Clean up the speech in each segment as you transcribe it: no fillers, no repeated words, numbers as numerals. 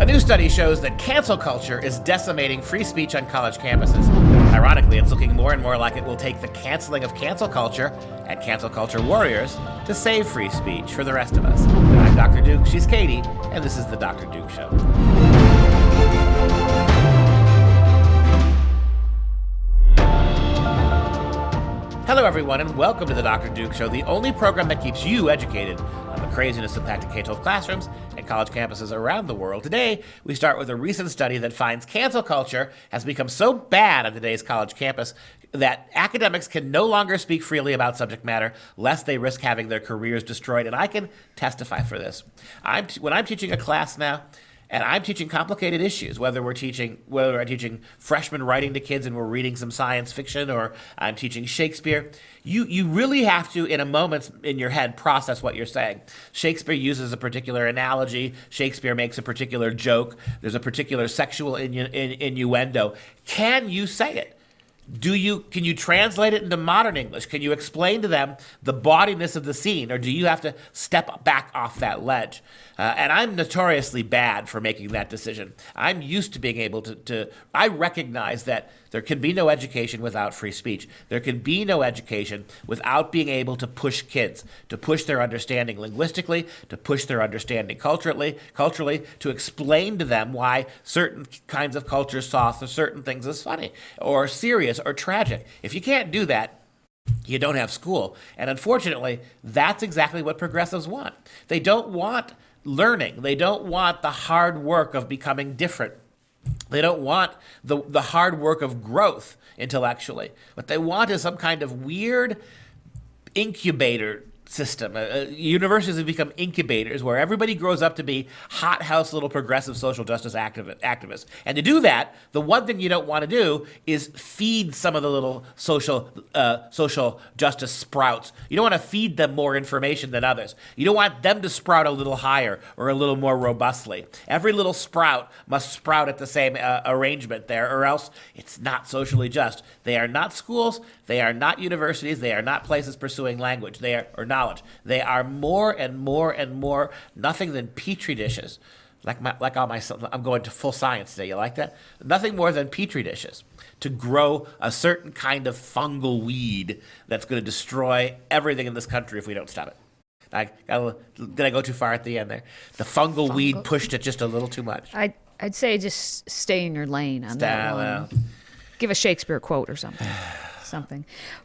A new study shows that cancel culture is decimating free speech on college campuses. Ironically, it's looking more and more like it will take the canceling of cancel culture and cancel culture warriors to save free speech for the rest of us. I'm Dr. Duke, she's Katie, and this is the Dr. Duke Show. Hello, everyone, and welcome to the Dr. Duke Show, the only program that keeps you educated on the craziness impacting K-12 classrooms and college campuses around the world. Today, we start with a recent study that finds cancel culture has become so bad on today's college campus that academics can no longer speak freely about subject matter lest they risk having their careers destroyed. And I can testify for this. When I'm teaching a class now, and I'm teaching complicated issues, whether I'm teaching freshman writing to kids and we're reading some science fiction, or I'm teaching Shakespeare, you really have to, in a moment in your head, process what you're saying. Shakespeare uses a particular analogy. Shakespeare makes a particular joke. There's a particular sexual innuendo. Can you say it? Can you translate it into modern English? Can you explain to them the bawdiness of the scene, or do you have to step back off that ledge? And I'm notoriously bad for making that decision. I'm used to being able I recognize that there can be no education without free speech. There can be no education without being able to push kids, to push their understanding linguistically, to push their understanding culturally, to explain to them why certain kinds of cultures saw certain things as funny or serious or tragic. If you can't do that, you don't have school. And unfortunately, that's exactly what progressives want. They don't want learning. They don't want the hard work of becoming different. They don't want the hard work of growth intellectually. What they want is some kind of weird incubator system. Universities have become incubators where everybody grows up to be hothouse little progressive social justice activists. And to do that, the one thing you don't want to do is feed some of the little social justice sprouts. You don't want to feed them more information than others. You don't want them to sprout a little higher or a little more robustly. Every little sprout must sprout at the same arrangement there, or else it's not socially just. They are not schools. They are not universities. They are not places pursuing language. Or knowledge. They are more and more and more nothing than petri dishes. I'm going to full science today. You like that? Nothing more than petri dishes to grow a certain kind of fungal weed that's going to destroy everything in this country if we don't stop it. Did I go too far at the end there? The fungal weed pushed it just a little too much. I'd say just stay in your lane on that one. Give a Shakespeare quote or something.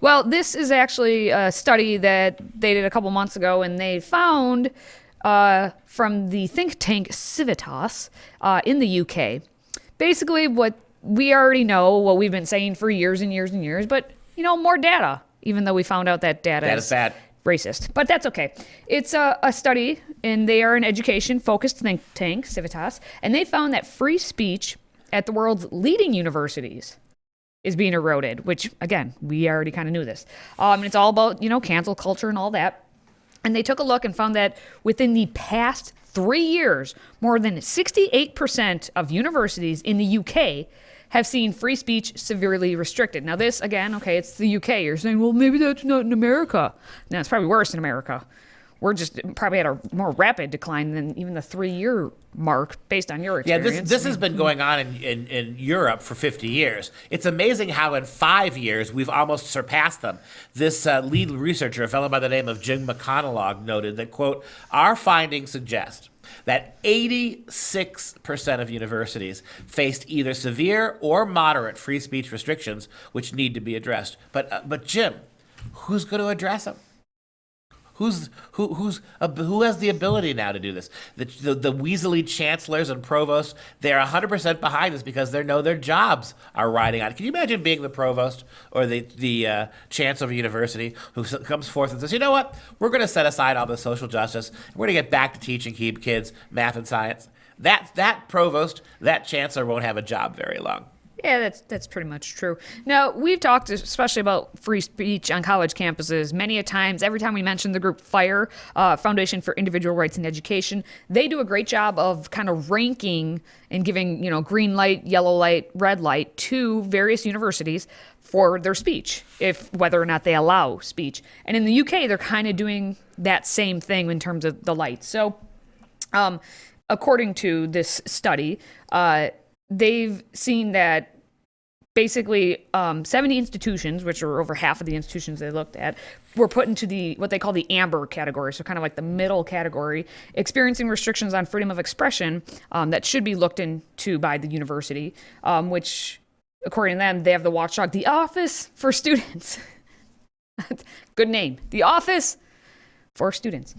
Well, this is actually a study that they did a couple months ago, and they found from the think tank Civitas in the UK, basically what we already know, what we've been saying for years and years and years, but, more data, even though we found out that data is bad. Racist. But that's okay. It's a study, and they are an education-focused think tank, Civitas, and they found that free speech at the world's leading universities is being eroded, which, again, we already kind of knew this. And it's all about, cancel culture and all that. And they took a look and found that within the past 3 years, more than 68% of universities in the UK have seen free speech severely restricted. Now this, again, okay, it's the UK. You're saying, well, maybe that's not in America. No, it's probably worse in America. We're just probably at a more rapid decline than even the 3-year mark based on your experience. Yeah, this has been going on in Europe for 50 years. It's amazing how in 5 years we've almost surpassed them. This lead researcher, a fellow by the name of Jim McConnell, noted that, quote, our findings suggest that 86% of universities faced either severe or moderate free speech restrictions which need to be addressed. But Jim, who's going to address them? Who has the ability now to do this? The weaselly chancellors and provosts, they're 100% behind this because they know their jobs are riding on it. Can you imagine being the provost or the chancellor of a university who comes forth and says, you know what, we're going to set aside all the social justice. We're going to get back to teaching kids math and science. That provost, that chancellor won't have a job very long. Yeah, that's pretty much true. Now, we've talked especially about free speech on college campuses many a times. Every time we mention the group FIRE, Foundation for Individual Rights in Education, they do a great job of kind of ranking and giving, green light, yellow light, red light to various universities for their speech, whether or not they allow speech. And in the UK, they're kind of doing that same thing in terms of the lights. So According to this study, they've seen that basically 70 institutions, which are over half of the institutions they looked at, were put into what they call the amber category, so kind of like the middle category, experiencing restrictions on freedom of expression that should be looked into by the university, which, according to them, they have the watchdog, the Office for Students. Good name. The Office for Students.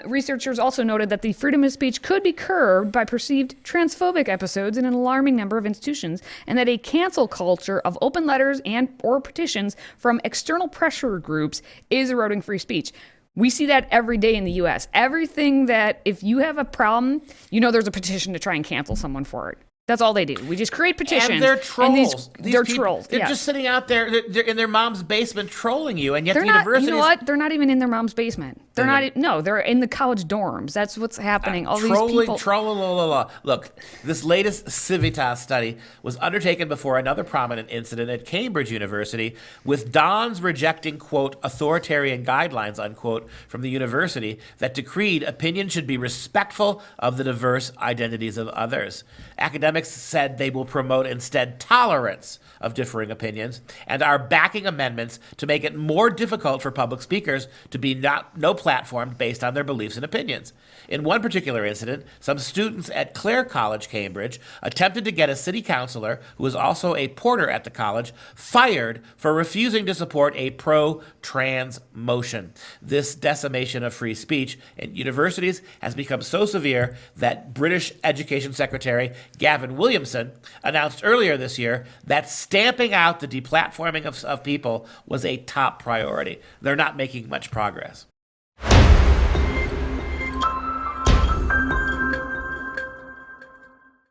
Researchers also noted that the freedom of speech could be curbed by perceived transphobic episodes in an alarming number of institutions, and that a cancel culture of open letters and or petitions from external pressure groups is eroding free speech. We see that every day in the U.S. Everything that, if you have a problem, there's a petition to try and cancel someone for it. That's all they do. We just create petitions. And they're trolls. They're trolls. They're just sitting out there. They're in their mom's basement trolling you, and yet they're the university. You know what? They're not even in their mom's basement. They're not. No, they're in the college dorms. That's what's happening. All these people. Look, this latest Civitas study was undertaken before another prominent incident at Cambridge University, with dons rejecting, quote, authoritarian guidelines, unquote, from the university that decreed opinion should be respectful of the diverse identities of others. Academics said they will promote instead tolerance of differing opinions and are backing amendments to make it more difficult for public speakers to be no platform based on their beliefs and opinions. In one particular incident, some students at Clare College, Cambridge, attempted to get a city councilor, who was also a porter at the college, fired for refusing to support a pro-trans motion. This decimation of free speech in universities has become so severe that British Education Secretary Gavin Williamson announced earlier this year that stamping out the deplatforming of people was a top priority. They're not making much progress.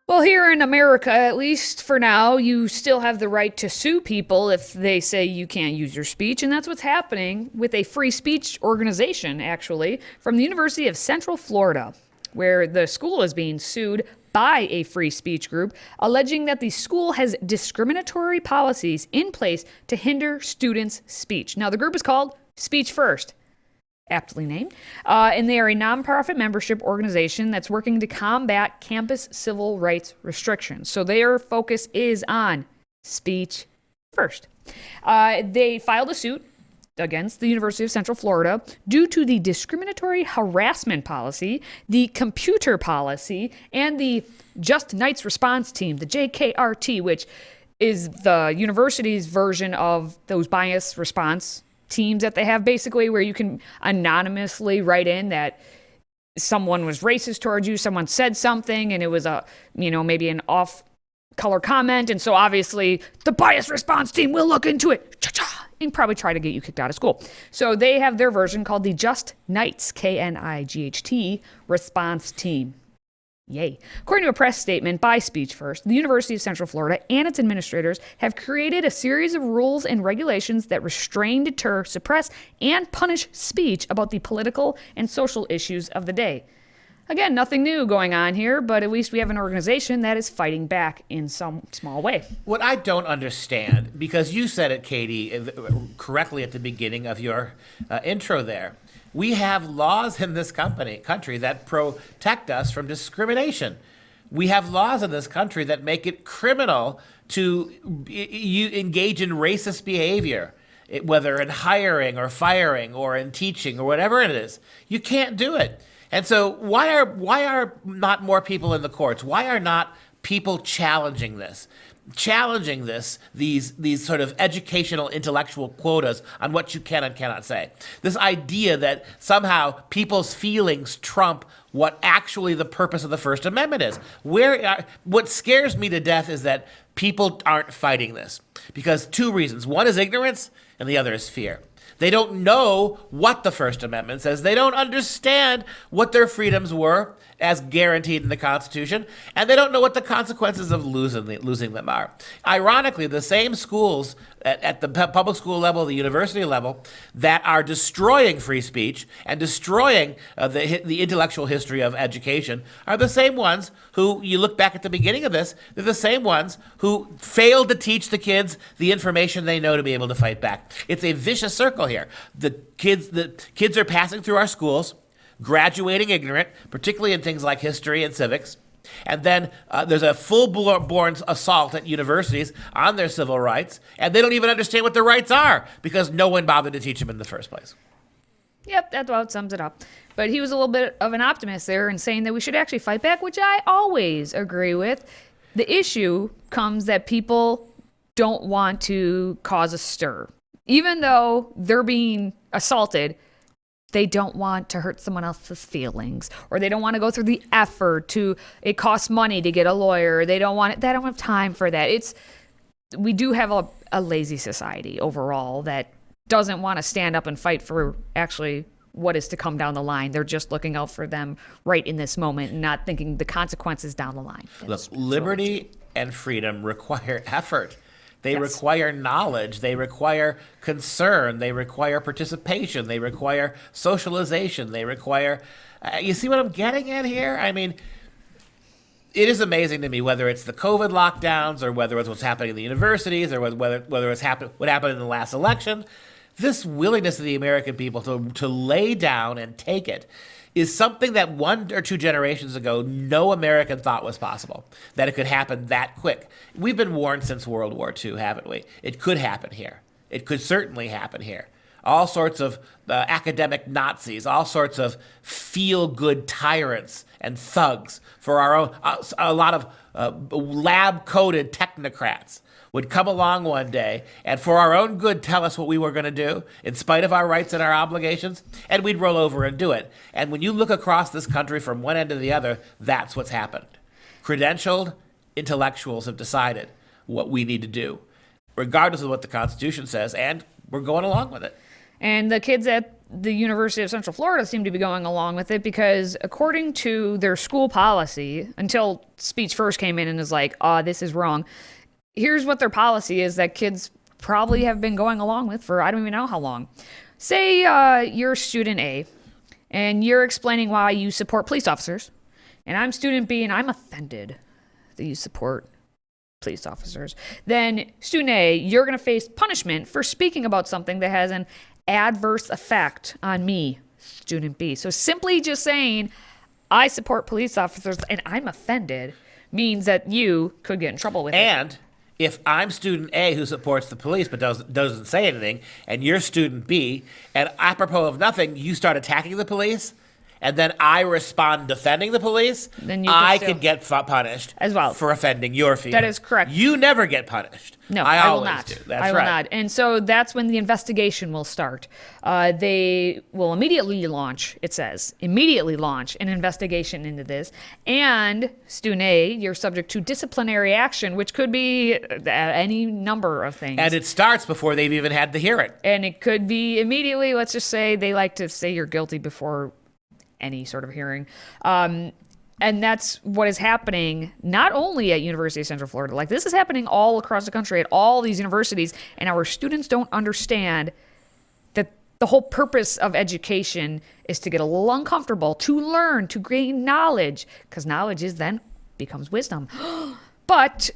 Well, here in America, at least for now, you still have the right to sue people if they say you can't use your speech. And that's what's happening with a free speech organization, actually, from the University of Central Florida, where the school is being sued by a free speech group, alleging that the school has discriminatory policies in place to hinder students' speech. Now, the group is called Speech First, aptly named, and they are a nonprofit membership organization that's working to combat campus civil rights restrictions. So their focus is on speech first. They filed a suit against the University of Central Florida due to the discriminatory harassment policy, the computer policy, and the Just Knights Response Team, the JKRT, which is the university's version of those bias response teams that they have, basically, where you can anonymously write in that someone was racist towards you, someone said something, and it was maybe an off-color comment, and so obviously the bias response team will look into it. Cha-cha! And probably try to get you kicked out of school. So they have their version called the Just Knights, KNIGHT, Response Team. Yay. According to a press statement by Speech First, the University of Central Florida and its administrators have created a series of rules and regulations that restrain, deter, suppress, and punish speech about the political and social issues of the day. Again, nothing new going on here, but at least we have an organization that is fighting back in some small way. What I don't understand, because you said it, Katie, correctly at the beginning of your intro there, we have laws in this country that protect us from discrimination. We have laws in this country that make it criminal to engage in racist behavior, whether in hiring or firing or in teaching or whatever it is. You can't do it. And so why are not more people in the courts? Why are not people challenging this? These sort of educational intellectual quotas on what you can and cannot say. This idea that somehow people's feelings trump what actually the purpose of the First Amendment is. What scares me to death is that people aren't fighting this because two reasons. One is ignorance and the other is fear. They don't know what the First Amendment says. They don't understand what their freedoms were as guaranteed in the Constitution, and they don't know what the consequences of losing them are. Ironically, the same schools at the public school level, the university level, that are destroying free speech and destroying the intellectual history of education are the same ones who, you look back at the beginning of this, they're the same ones who failed to teach the kids the information they know to be able to fight back. It's a vicious circle here. The kids are passing through our schools. graduating ignorant, particularly in things like history and civics. And then there's a full-born assault at universities on their civil rights, and they don't even understand what their rights are because no one bothered to teach them in the first place. Yep, that about sums it up. But he was a little bit of an optimist there in saying that we should actually fight back, which I always agree with. The issue comes that people don't want to cause a stir. Even though they're being assaulted, they don't want to hurt someone else's feelings, or they don't want to go through the effort to, it costs money to get a lawyer. They don't have time for that. We do have a lazy society overall that doesn't want to stand up and fight for actually what is to come down the line. They're just looking out for them right in this moment and not thinking the consequences down the line. Look, liberty and freedom require effort. They require knowledge. They require concern. They require participation. They require socialization. They require... you see what I'm getting at here? I mean, it is amazing to me, whether it's the COVID lockdowns or whether it's what's happening in the universities or whether it's what happened in the last election, this willingness of the American people to lay down and take it is something that 1 or 2 generations ago no American thought was possible, that it could happen that quick. We've been warned since World War II, haven't we? It could happen here. It could certainly happen here. All sorts of academic Nazis, all sorts of feel-good tyrants and thugs for our own, a lot of lab-coded technocrats would come along one day and for our own good tell us what we were going to do in spite of our rights and our obligations, and we'd roll over and do it. And when you look across this country from one end to the other, that's what's happened. Credentialed intellectuals have decided what we need to do, regardless of what the Constitution says, and we're going along with it. And the kids at the University of Central Florida seem to be going along with it because according to their school policy, until speech first came in and was like, this is wrong, here's what their policy is that kids probably have been going along with for I don't even know how long. Say you're student A, and you're explaining why you support police officers, and I'm student B, and I'm offended that you support police officers. Then student A, you're going to face punishment for speaking about something that has an adverse effect on me, student B. So simply just saying, I support police officers and I'm offended means that you could get in trouble with it. And if I'm student A who supports the police but doesn't say anything, and you're student B, and apropos of nothing, you start attacking the police, and then I respond defending the police, then I could get punished as well for offending your feelings. That is correct. You never get punished. No, I will always not. do. That's I will right. not. And so that's when the investigation will start. They will immediately launch an investigation into this. And student A, you're subject to disciplinary action, which could be any number of things. And it starts before they've even had the hearing. And it could be immediately, let's just say, they like to say you're guilty before any sort of hearing. And that's what is happening not only at University of Central Florida. Like, this is happening all across the country at all these universities, and our students don't understand that the whole purpose of education is to get a little uncomfortable, to learn, to gain knowledge, because knowledge is then becomes wisdom. But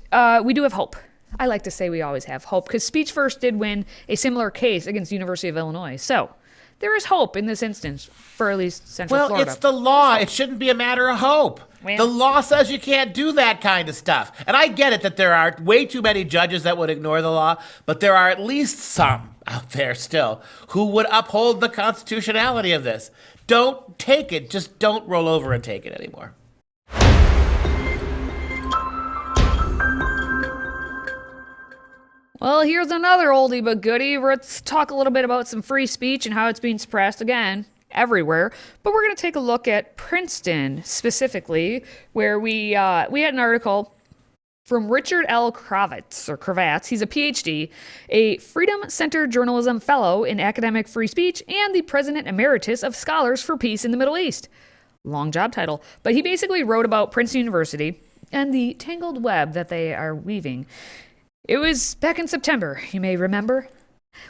we do have hope. I like to say we always have hope, because Speech First did win a similar case against the University of Illinois. So there is hope in this instance for at least Central Florida. Well, it's the law. It shouldn't be a matter of hope. Well, the law says you can't do that kind of stuff. And I get it that there are way too many judges that would ignore the law, but there are at least some out there still who would uphold the constitutionality of this. Don't take it. Just don't roll over and take it anymore. Well, here's another oldie but goodie. Let's talk a little bit about some free speech and how it's being suppressed again everywhere. But we're going to take a look at Princeton specifically, where we had an article from Richard L. Kravitz. He's a PhD, a Freedom Center Journalism Fellow in Academic Free Speech, and the President Emeritus of Scholars for Peace in the Middle East. Long job title. But he basically wrote about Princeton University and the tangled web that they are weaving. It was back in September, you may remember.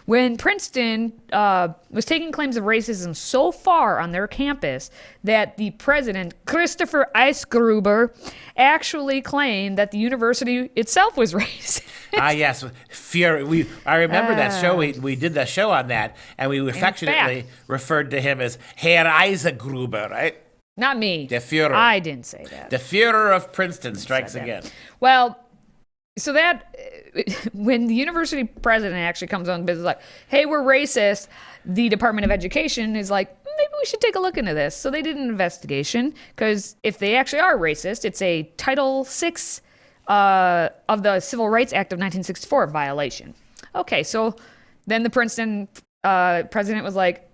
when Princeton was taking claims of racism so far on their campus that the president, Christopher Eisgruber, actually claimed that the university itself was racist. Yes. Fury. I remember that show. We did that show on that, and we affectionately referred to him as Herr Eisgruber, right? Not me. Der Führer. I didn't say that. The Führer of Princeton strikes again. Well, so that when the university president actually comes on business like, hey, we're racist, the Department of Education is like, maybe we should take a look into this. So they did an investigation because if they actually are racist, it's a Title VI of the Civil Rights Act of 1964 violation. Okay, so then the Princeton president was like,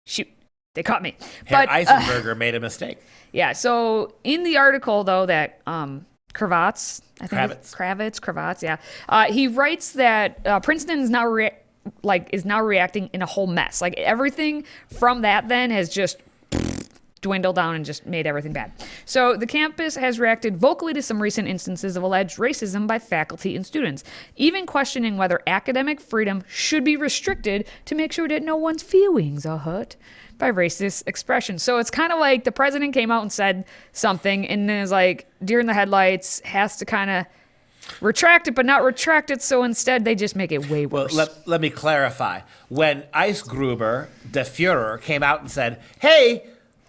shoot. They caught me. Herr Eisenberger made a mistake. Yeah. So in the article, though, that Kravitz, yeah, he writes that Princeton is now reacting in a whole mess. Like everything from that then has just dwindled down and just made everything bad. So the campus has reacted vocally to some recent instances of alleged racism by faculty and students, even questioning whether academic freedom should be restricted to make sure that no one's feelings are hurt by racist expression. So it's kind of like the president came out and said something and then is like, deer in the headlights, has to kind of retract it, but not retract it. So instead, they just make it way worse. Well, let me clarify. When Eisgruber, the Führer, came out and said, hey,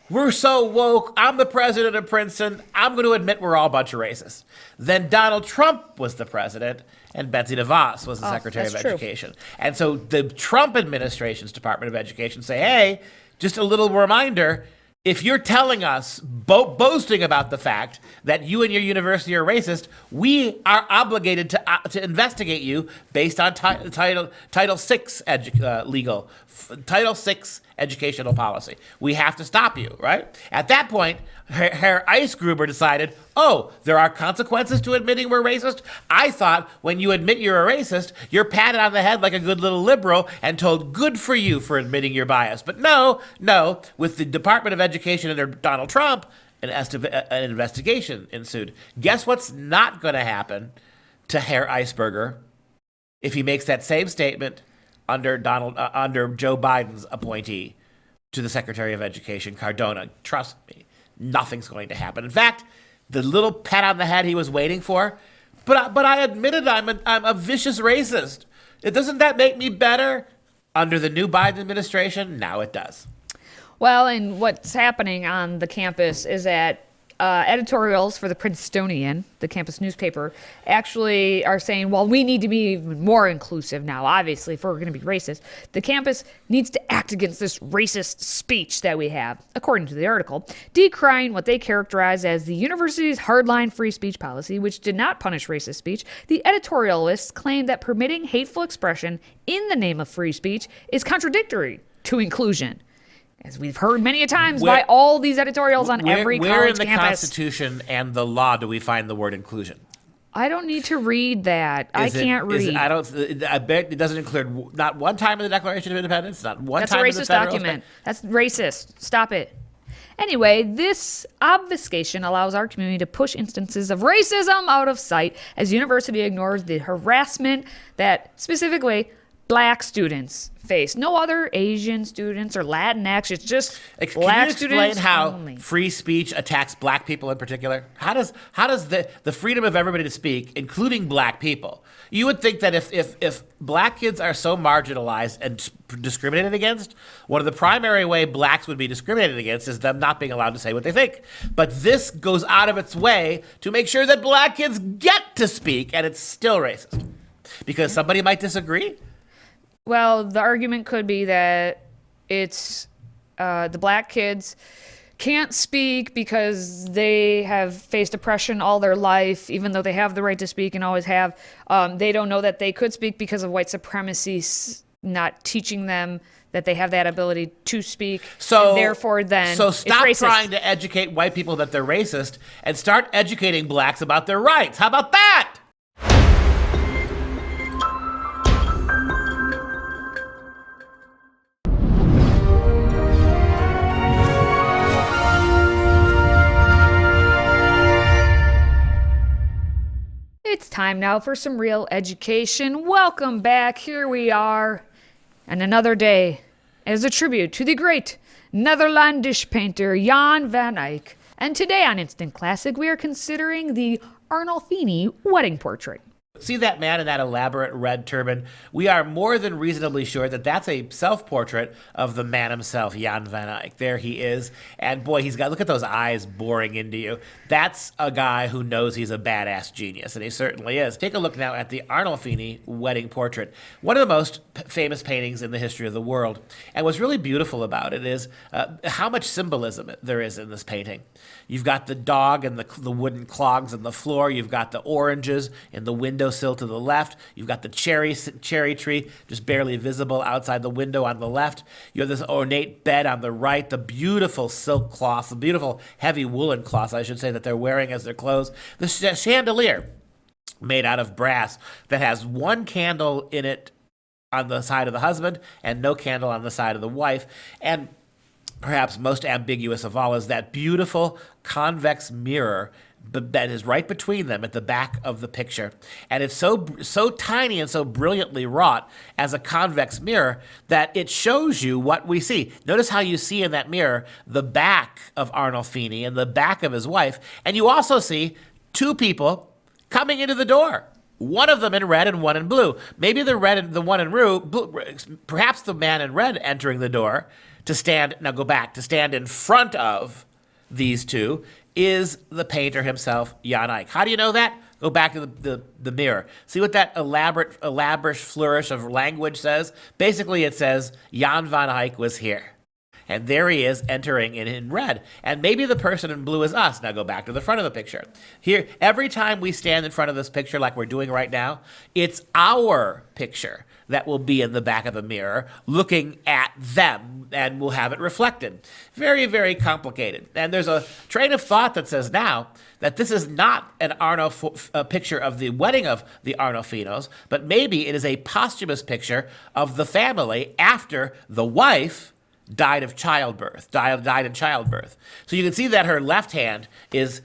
we're so woke, I'm the president of Princeton, I'm going to admit we're all a bunch of racists. Then Donald Trump was the president, and Betsy DeVos was the Secretary of Education. And so the Trump administration's Department of Education say, hey, just a little reminder, if you're telling us, boasting about the fact that you and your university are racist, we are obligated to investigate you based on Title VI educational policy. We have to stop you, right? At that point, Herr Eisgruber decided, oh, there are consequences to admitting we're racist? I thought when you admit you're a racist, you're patted on the head like a good little liberal and told good for you for admitting your bias. But no, with the Department of Education under Donald Trump, an investigation ensued. Guess what's not going to happen to Herr Eisberger if he makes that same statement under Joe Biden's appointee to the Secretary of Education, Cardona? Trust me, nothing's going to happen. In fact, the little pat on the head he was waiting for, but I admitted I'm a vicious racist. Doesn't that make me better? Under the new Biden administration, now it does. Well, and what's happening on the campus is that editorials for the Princetonian, the campus newspaper, actually are saying, well, we need to be even more inclusive now. Obviously, if we're going to be racist, the campus needs to act against this racist speech that we have, according to the article, decrying what they characterize as the university's hardline free speech policy, which did not punish racist speech. The editorialists claim that permitting hateful expression in the name of free speech is contradictory to inclusion. As we've heard many a times by all these editorials on every college campus. Where in the Constitution and the law do we find the word inclusion? I don't need to read that. I can't read. I bet it doesn't include not one time in the Declaration of Independence, not one That's time a in the racist Federal document. That's racist. Stop it. Anyway, this obfuscation allows our community to push instances of racism out of sight as university ignores the harassment that specifically Black students face. No other Asian students or Latinx. It's just Black students. Can you explain how only. Free speech attacks Black people in particular? How does the freedom of everybody to speak, including Black people? You would think that if Black kids are so marginalized and discriminated against, one of the primary way Blacks would be discriminated against is them not being allowed to say what they think. But this goes out of its way to make sure that Black kids get to speak, and it's still racist. Because somebody might disagree. Well, the argument could be that it's the Black kids can't speak because they have faced oppression all their life, even though they have the right to speak and always have. They don't know that they could speak because of white supremacy not teaching them that they have that ability to speak. So therefore, then so stop it's racist. Trying to educate white people that they're racist and start educating Blacks about their rights. How about that? It's time now for some real education. Welcome back. Here we are. And another day as a tribute to the great Netherlandish painter Jan van Eyck. And today on Instant Classic, we are considering the Arnolfini wedding portrait. See that man in that elaborate red turban? We are more than reasonably sure that that's a self-portrait of the man himself, Jan van Eyck. There he is. And boy, look at those eyes boring into you. That's a guy who knows he's a badass genius, and he certainly is. Take a look now at the Arnolfini wedding portrait, one of the most famous paintings in the history of the world. And what's really beautiful about it is how much symbolism there is in this painting. You've got the dog and the wooden clogs on the floor. You've got the oranges in the windowsill to the left. You've got the cherry tree just barely visible outside the window on the left. You have this ornate bed on the right, the beautiful silk cloth, the beautiful heavy woolen cloth, I should say, that they're wearing as their clothes. The chandelier made out of brass that has one candle in it on the side of the husband and no candle on the side of the wife. And perhaps most ambiguous of all is that beautiful convex mirror that is right between them at the back of the picture. And it's so tiny and so brilliantly wrought as a convex mirror that it shows you what we see. Notice how you see in that mirror the back of Arnolfini and the back of his wife. And you also see two people coming into the door. One of them in red and one in blue. Maybe the one in blue, perhaps the man in red entering the door to stand in front of these two is the painter himself, Jan Eyck. How do you know that? Go back to the mirror. See what that elaborate flourish of language says? Basically, it says Jan van Eyck was here. And there he is entering in red. And maybe the person in blue is us. Now go back to the front of the picture. Here, every time we stand in front of this picture like we're doing right now, it's our picture that will be in the back of the mirror looking at them, and we'll have it reflected. Very, very complicated. And there's a train of thought that says now that this is not a picture of the wedding of the Arnolfinos, but maybe it is a posthumous picture of the family after the wife died in childbirth. So you can see that her left hand is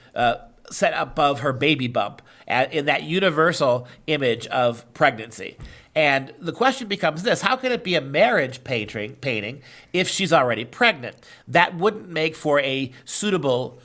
set above her baby bump in that universal image of pregnancy. And the question becomes this: how can it be a marriage painting if she's already pregnant? That wouldn't make for a suitable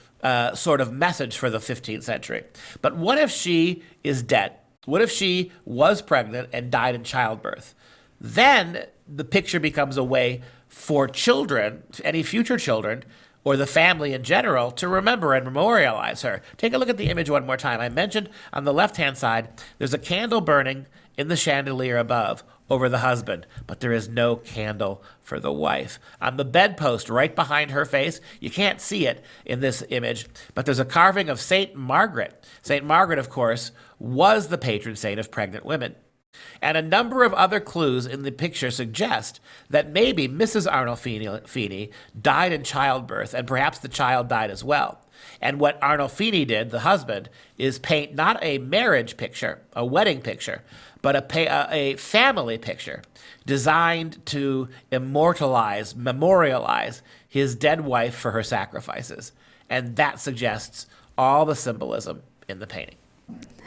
sort of message for the 15th century. But what if she is dead? What if she was pregnant and died in childbirth? Then the picture becomes a way for children, any future children, or the family in general, to remember and memorialize her. Take a look at the image one more time. I mentioned on the left-hand side, there's a candle burning in the chandelier above over the husband, but there is no candle for the wife. On the bedpost right behind her face, you can't see it in this image, but there's a carving of Saint Margaret. Saint Margaret, of course, was the patron saint of pregnant women. And a number of other clues in the picture suggest that maybe Mrs. Arnolfini died in childbirth, and perhaps the child died as well. And what Arnolfini did, the husband, is paint not a marriage picture, a wedding picture, but a family picture designed to memorialize his dead wife for her sacrifices. And that suggests all the symbolism in the painting.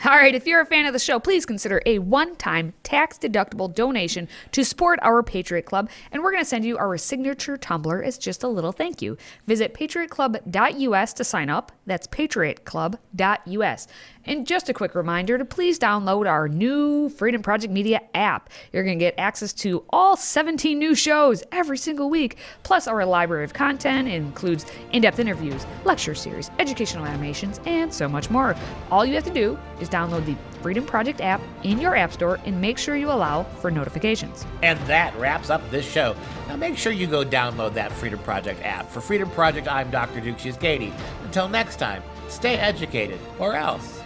All right, if you're a fan of the show, please consider a one-time tax-deductible donation to support our Patriot Club, and we're going to send you our signature tumbler as just a little thank you. Visit patriotclub.us to sign up. That's patriotclub.us. And just a quick reminder to please download our new Freedom Project Media app. You're going to get access to all 17 new shows every single week, plus our library of content. It includes in-depth interviews, lecture series, educational animations, and so much more. All you have to do is download the Freedom Project app in your app store and make sure you allow for notifications. And that wraps up this show. Now make sure you go download that Freedom Project app. For Freedom Project, I'm Dr. Duke. She's Katie. Until next time, stay educated, or else.